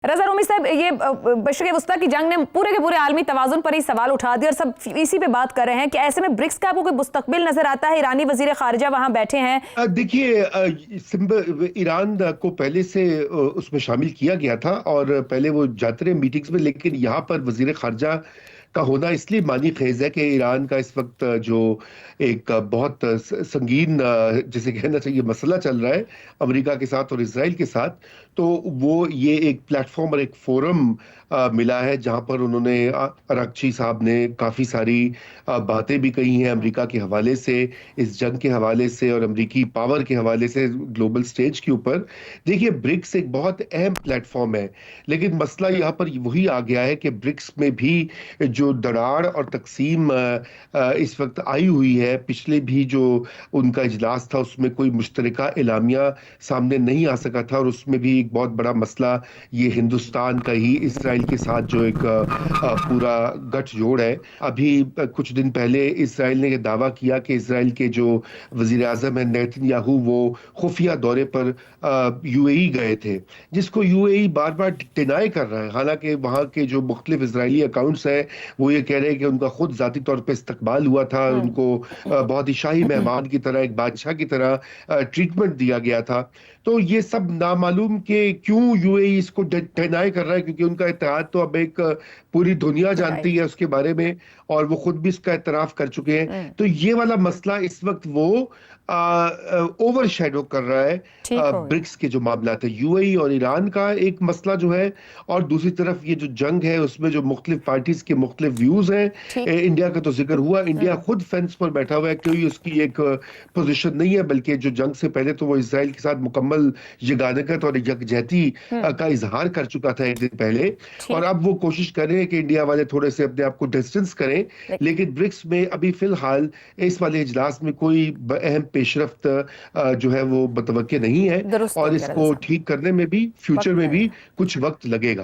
रज़ा रूमी साहब, ये मशरिक़ वस्ता की जंग ने पूरे के पूरे आलमी तवाज़ुन पर ही सवाल उठा दिया और सब इसी पे बात कर रहे हैं कि ऐसे में ब्रिक्स का आपको कोई मुस्तकबिल नजर आता है? ईरानी वजीर खारिजा वहां बैठे हैं। देखिए, ईरान को पहले से उसमें शामिल किया गया था और पहले वो जाते रहे मीटिंग्स में, लेकिन यहाँ पर वजीर खारजा का होना इसलिए मानी खेज है कि ईरान का इस वक्त जो एक बहुत संगीन, जिसे कहना चाहिए, मसला चल रहा है अमेरिका के साथ और इसराइल के साथ। तो वो ये एक प्लेटफॉर्म और एक फोरम मिला है जहां पर उन्होंने, अरागची साहब ने काफ़ी सारी बातें भी कही हैं अमेरिका के हवाले से, इस जंग के हवाले से और अमेरिकी पावर के हवाले से ग्लोबल स्टेज के ऊपर। देखिए, ब्रिक्स एक बहुत अहम प्लेटफॉर्म है, लेकिन मसला यहाँ पर वही आ गया है कि ब्रिक्स में भी जो दरार और तकसीम इस वक्त आई हुई है, पिछले भी जो उनका इजलास था उसमें कोई मुश्तरका एलामिया सामने नहीं आ सका था, और उसमें भी एक बहुत बड़ा मसला ये हिंदुस्तान का ही इसराइल के साथ जो एक पूरा गठजोड़ है। अभी कुछ दिन पहले इसराइल ने यह दावा किया कि इसराइल के जो वजीर आजम है नेतन्याहू, वो खुफिया दौरे पर यूएई गए थे, जिसको यूएई बार बार डिनाई कर रहा है। हालांकि वहाँ के जो मुख्तलिफ इजरायली अकाउंट्स हैं वो ये कह रहे हैं कि उनका खुद जाती तौर पर इस्तकबाल हुआ था, उनको बहुत ही शाही मेहमान की तरह, एक बादशाह की तरह ट्रीटमेंट दिया गया था। तो ये सब नामालूम कि क्यों यूएई इसको डिनाई कर रहा है, क्योंकि उनका इत्तेहाद तो अब एक पूरी दुनिया जानती है उसके बारे में, और वो खुद भी इसका इतराफ कर चुके हैं। तो ये वाला मसला इस वक्त वो ओवर शेडो कर रहा है ब्रिक्स के जो मामला थे, यूएई और ईरान का एक मसला जो है, और दूसरी तरफ ये जो जंग है उसमें जो मुख्तलिफ पार्टीज के मुख्तलिफ व्यूज हैं। इंडिया का तो जिक्र हुआ, इंडिया खुद फेंस पर बैठा हुआ है, कोई उसकी एक पोजीशन नहीं है, बल्कि जो जंग से पहले तो वो इसराइल के साथ मुकम्मल यगानकत और यकजहती का इजहार कर चुका था एक दिन पहले, और अब वो कोशिश कर रहे हैं कि इंडिया वाले थोड़े से अपने आप को डिस्टेंस करें। लेकिन ब्रिक्स में अभी फिलहाल इस वाले इजलास में कोई अहम पेशरफ्त जो है वो मुतवक्के नहीं है, और इसको ठीक करने में भी फ्यूचर में भी कुछ वक्त लगेगा।